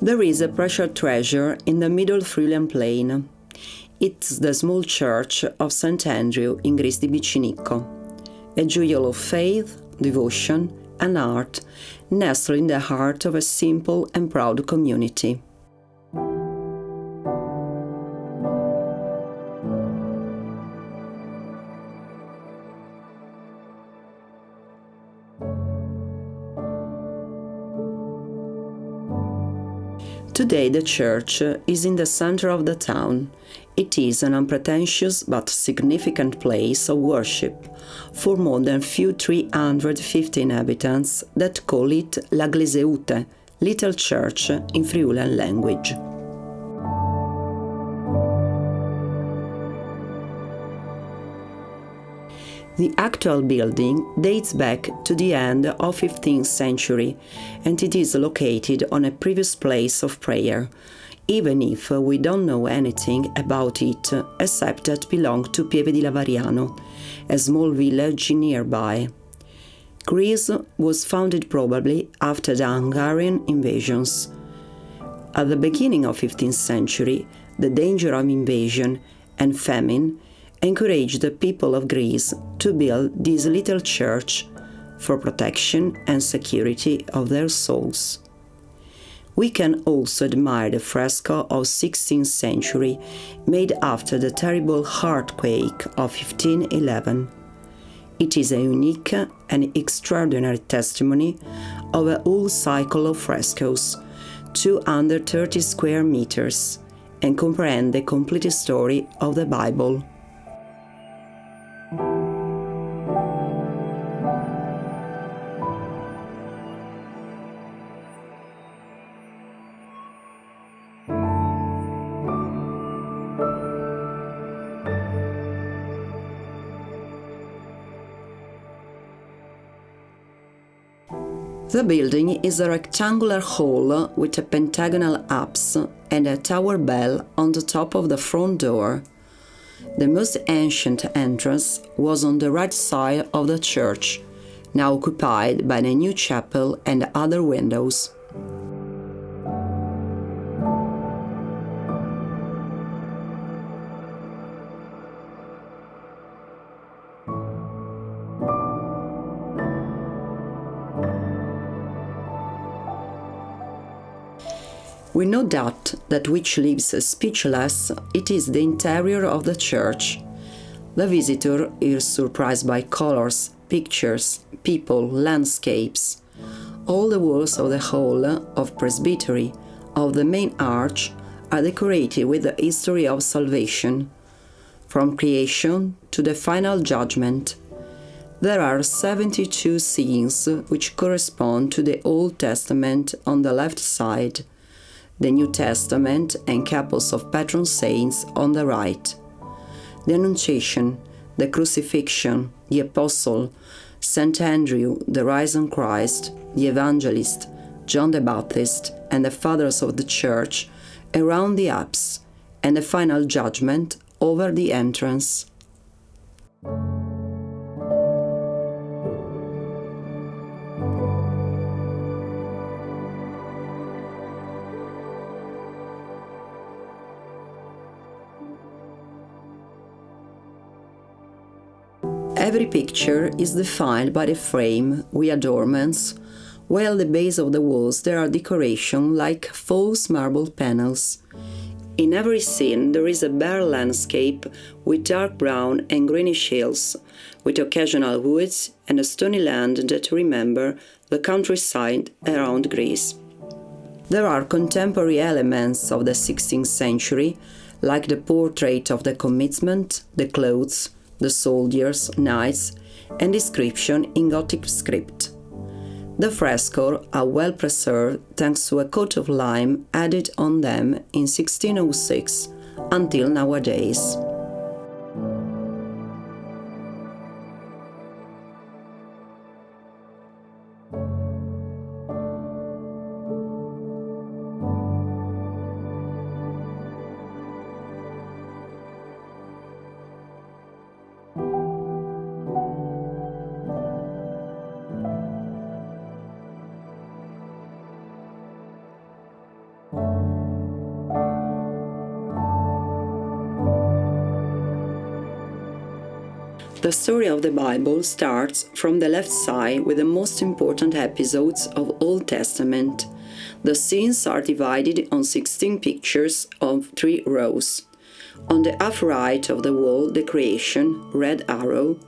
There is a precious treasure in the middle Friulian plain. It's the small church of Sant'Andrea in Gris di Bicinicco, a jewel of faith, devotion, and art, nestled in the heart of a simple and proud community. Today the church is in the center of the town. It is an unpretentious but significant place of worship for more than 350 inhabitants that call it La Gleseute, Little Church in Friulian language. The actual building dates back to the end of 15th century, and it is located on a previous place of prayer, even if we don't know anything about it except that it belonged to Pieve di Lavariano, a small village nearby. Gris was founded probably after the Hungarian invasions. At the beginning of 15th century, the danger of invasion and famine encouraged the people of Greece to build this little church for protection and security of their souls. We can also admire the fresco of 16th century made after the terrible earthquake of 1511. It is a unique and extraordinary testimony of a whole cycle of frescoes, 230 square meters, and comprehend the complete story of the Bible. The building is a rectangular hall with a pentagonal apse and a tower bell on the top of the front door. The most ancient entrance was on the right side of the church, now occupied by a new chapel and other windows. We no doubt that which leaves us speechless, it is the interior of the church. The visitor is surprised by colors, pictures, people, landscapes. All the walls of the hall, of presbytery, of the main arch are decorated with the history of salvation, from creation to the final judgment. There are 72 scenes which correspond to the Old Testament on the left side, the New Testament and couples of patron saints on the right. The Annunciation, the Crucifixion, the Apostle, St. Andrew, the Risen Christ, the Evangelist, John the Baptist, and the Fathers of the Church around the apse, and the final judgment over the entrance. Every picture is defined by the frame with adornments, while at the base of the walls there are decorations like false marble panels. In every scene there is a bare landscape with dark brown and greenish hills, with occasional woods and a stony land that remember the countryside around Greece. There are contemporary elements of the 16th century, like the portrait of the commitment, the clothes, the soldiers, knights, and inscription in Gothic script. The frescoes are well preserved thanks to a coat of lime added on them in 1606 until nowadays. The story of the Bible starts from the left side with the most important episodes of Old Testament. The scenes are divided on 16 pictures of 3 rows. On the half right of the wall, the creation, red arrow,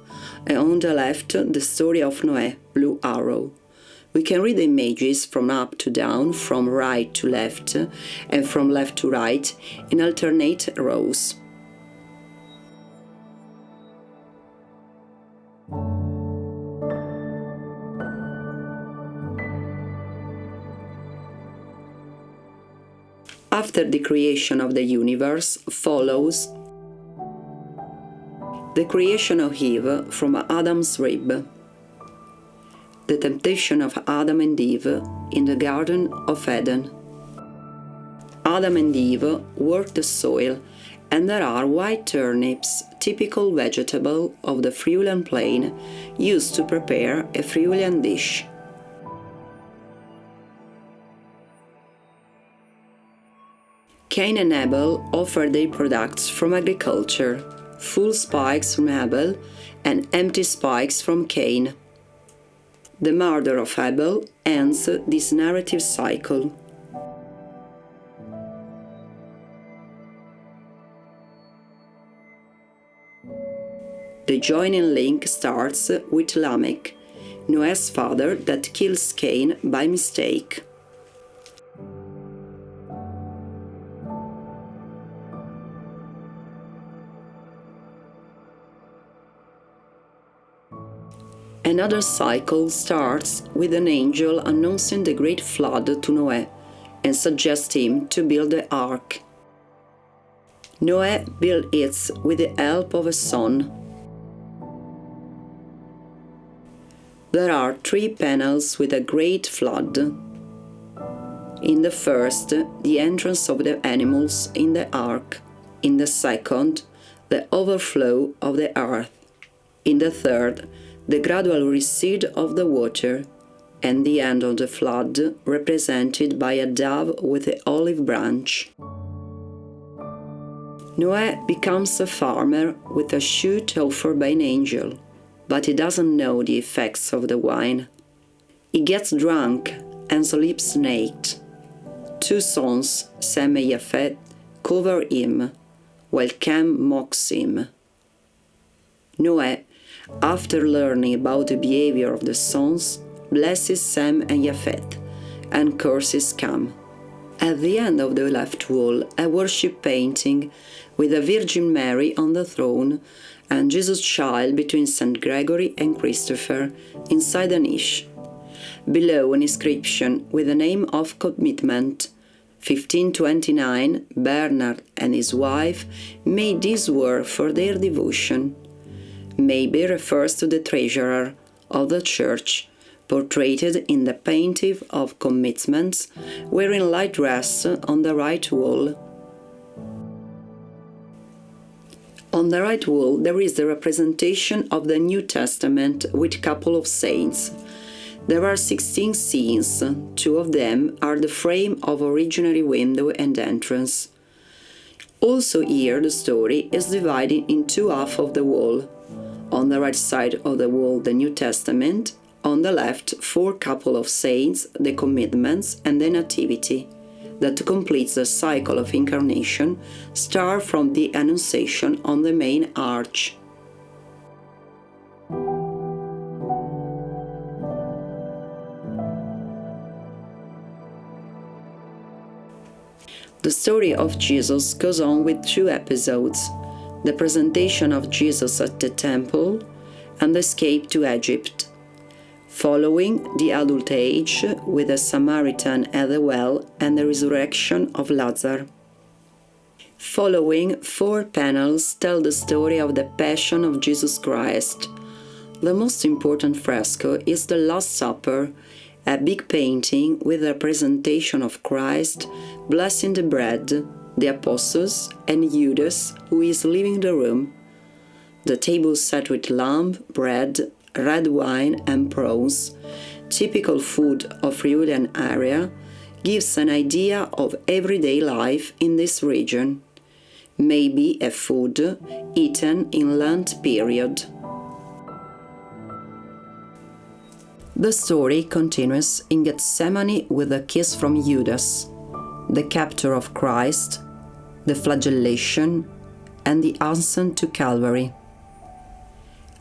and on the left, the story of Noé, blue arrow. We can read the images from up to down, from right to left, and from left to right in alternate rows. After the creation of the universe follows the creation of Eve from Adam's rib, the temptation of Adam and Eve in the Garden of Eden. Adam and Eve work the soil, and there are white turnips, typical vegetable of the Friulian plain, used to prepare a Friulian dish. Cain and Abel offer their products from agriculture, full spikes from Abel and empty spikes from Cain. The murder of Abel ends this narrative cycle. The joining link starts with Lamech, Noah's father that kills Cain by mistake. Another cycle starts with an angel announcing the great flood to Noé and suggests him to build the ark. Noé built it with the help of a son. There are 3 panels with a great flood. In the first, the entrance of the animals in the ark. In the second, the overflow of the earth. In the third, the gradual recede of the water, and the end of the flood represented by a dove with an olive branch. Noé becomes a farmer with a shoot offered by an angel, but he doesn't know the effects of the wine. He gets drunk and sleeps naked. 2 sons, Sem and Japheth, cover him, while Cam mocks him. Noé, after learning about the behavior of the sons, blesses Sem and Japheth and curses Cam. At the end of the left wall, a worship painting with a Virgin Mary on the throne and Jesus' child between St. Gregory and Christopher inside a niche. Below, an inscription with the name of commitment. 1529, Bernard and his wife made this work for their devotion. Maybe refers to the treasurer of the church, portrayed in the painting of commitments, wearing light dress on the right wall. On the right wall there is the representation of the New Testament with couple of saints. There are 16 scenes, 2 of them are the frame of originary window and entrance. Also here the story is divided in 2 halves of the wall. On the right side of the wall, the New Testament. On the left, 4 couple of saints, the commitments and the nativity, that completes the cycle of incarnation, start from the Annunciation on the main arch. The story of Jesus goes on with 2 episodes. The presentation of Jesus at the temple, and the escape to Egypt, following the adult age with the Samaritan at the well and the resurrection of Lazarus. Following 4 panels tell the story of the Passion of Jesus Christ. The most important fresco is the Last Supper, a big painting with a presentation of Christ blessing the bread, the apostles, and Judas, who is leaving the room. The table set with lamb, bread, red wine and prawns, typical food of Friulian area, gives an idea of everyday life in this region. Maybe a food eaten in Lent period. The story continues in Gethsemane with a kiss from Judas, the capture of Christ, the flagellation, and the ascent to Calvary.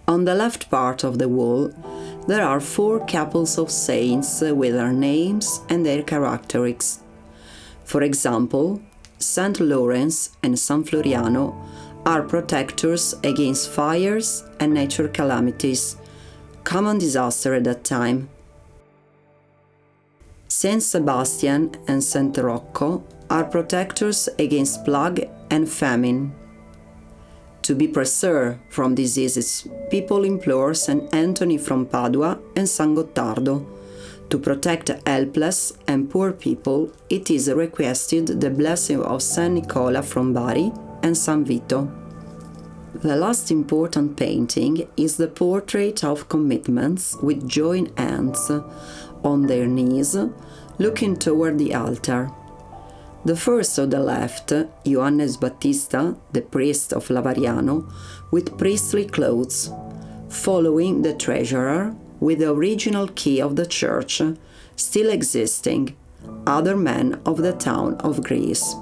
On the left part of the wall, there are 4 couples of saints with their names and their characteristics. For example, Saint Lawrence and San Floriano are protectors against fires and natural calamities, common disaster at that time. Saint Sebastian and Saint Rocco are protectors against plague and famine. To be preserved from diseases, people implore Saint Anthony from Padua and San Gottardo. To protect helpless and poor people, it is requested the blessing of Saint Nicola from Bari and San Vito. The last important painting is the portrait of commitments with joined hands on their knees, looking toward the altar. The first on the left, Johannes Battista, the priest of Lavariano, with priestly clothes, following the treasurer with the original key of the church, still existing, other men of the town of Gris.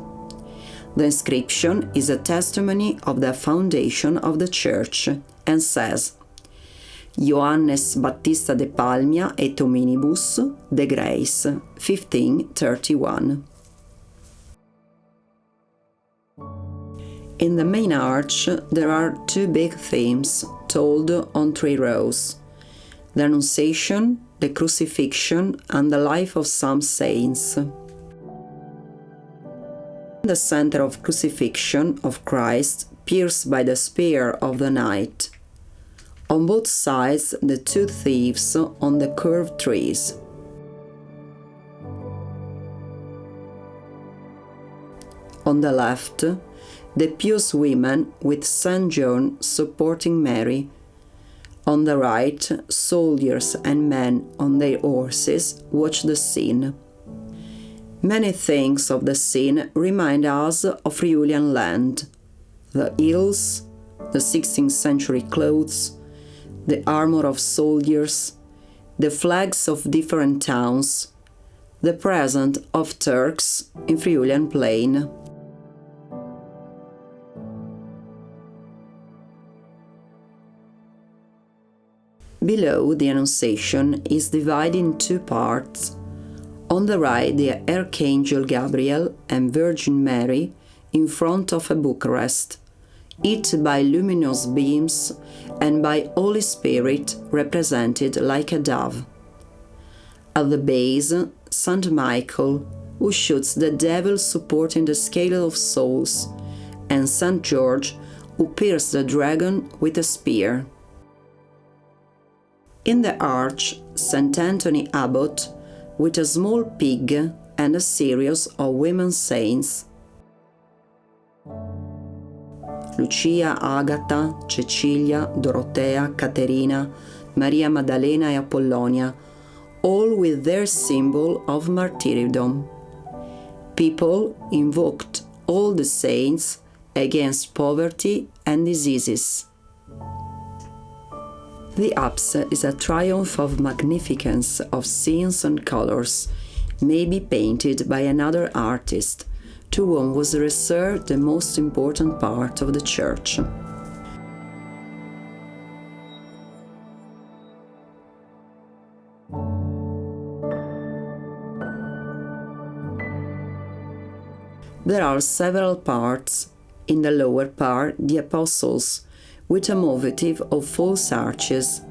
The inscription is a testimony of the foundation of the church and says, Johannes Battista de Palmia et hominibus de Gris, 1531. In the main arch, there are 2 big themes told on 3 rows: the Annunciation, the Crucifixion, and the life of some saints. In the center of Crucifixion of Christ, pierced by the spear of the knight. On both sides, the 2 thieves on the curved trees. On the left, the pious women with St. John supporting Mary. On the right, soldiers and men on their horses watch the scene. Many things of the scene remind us of Friulian land: the hills, the 16th century clothes, the armor of soldiers, the flags of different towns, the presence of Turks in Friulian plain. Below, the Annunciation is divided in 2 parts. On the right, the Archangel Gabriel and Virgin Mary in front of a Bucharest, lit by luminous beams and by Holy Spirit represented like a dove. At the base, Saint Michael, who shoots the devil supporting the scale of souls, and Saint George, who pierced the dragon with a spear. In the arch, Saint Anthony Abbot, with a small pig and a series of women saints. Lucia, Agata, Cecilia, Dorotea, Caterina, Maria Maddalena e Apollonia, all with their symbol of martyrdom. People invoked all the saints against poverty and diseases. The apse is a triumph of magnificence of scenes and colors, maybe painted by another artist, to whom was reserved the most important part of the church. There are several parts. In the lower part, the Apostles, with a motif of false arches.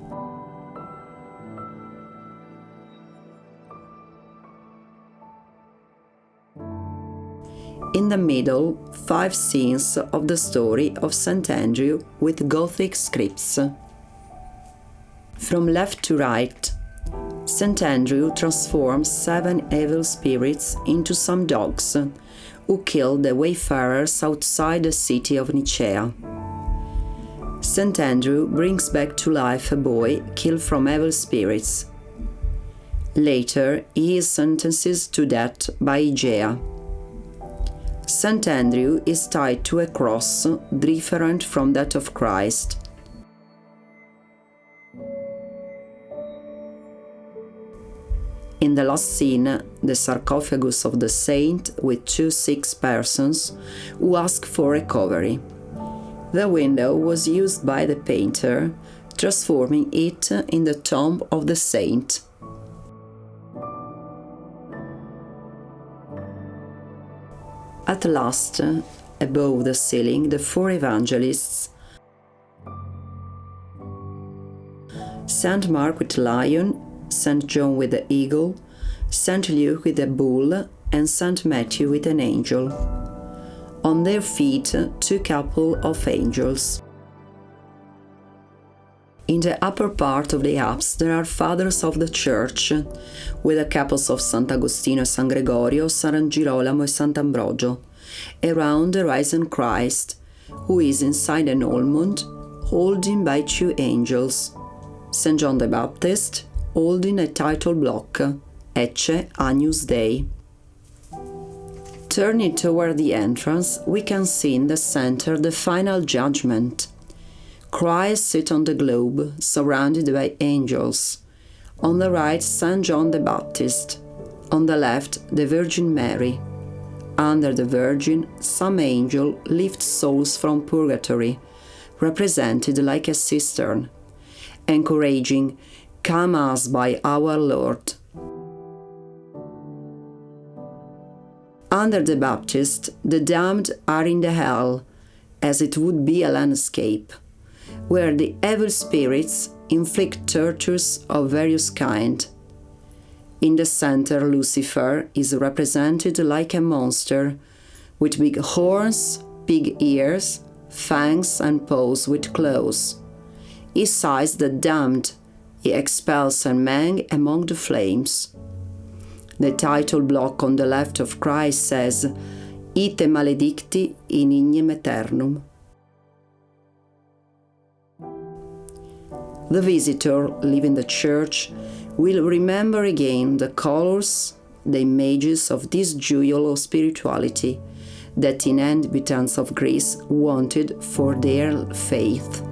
In the middle, 5 scenes of the story of St. Andrew with Gothic scripts. From left to right, St. Andrew transforms 7 evil spirits into some dogs, who kill the wayfarers outside the city of Nicaea. St. Andrew brings back to life a boy killed from evil spirits. Later, he is sentenced to death by Igea. St. Andrew is tied to a cross different from that of In the last scene, the sarcophagus of the saint with 2 sick persons who ask for recovery. The window was used by the painter, transforming it in the tomb of the saint. At last, above the ceiling, the 4 evangelists, St. Mark with the lion, St. John with the eagle, St. Luke with a bull, and St. Matthew with an angel. On their feet, 2 couple of angels. In the upper part of the apse there are Fathers of the Church, with the couples of Sant'Agostino e San Gregorio, San Girolamo e Sant'Ambrogio, around the risen Christ, who is inside an almond, holding by 2 angels, St. John the Baptist, holding a title block, Ecce Agnus Dei. Turning toward the entrance, we can see in the center the final judgment. Christ sits on the globe, surrounded by angels. On the right, St. John the Baptist. On the left, the Virgin Mary. Under the Virgin, some angel lifts souls from purgatory, represented like a cistern, encouraging, "Come us by our Lord." Under the Baptist, the damned are in the hell, as it would be a landscape, where the evil spirits inflict tortures of various kinds. In the center, Lucifer is represented like a monster, with big horns, big ears, fangs and paws with claws. He seizes the damned, he expels a man among the flames. The title block on the left of Christ says, "Ite maledicti in ignem aeternum." The visitor leaving the church will remember again the colors, the images of this jewel of spirituality that inhabitants of Greece wanted for their faith.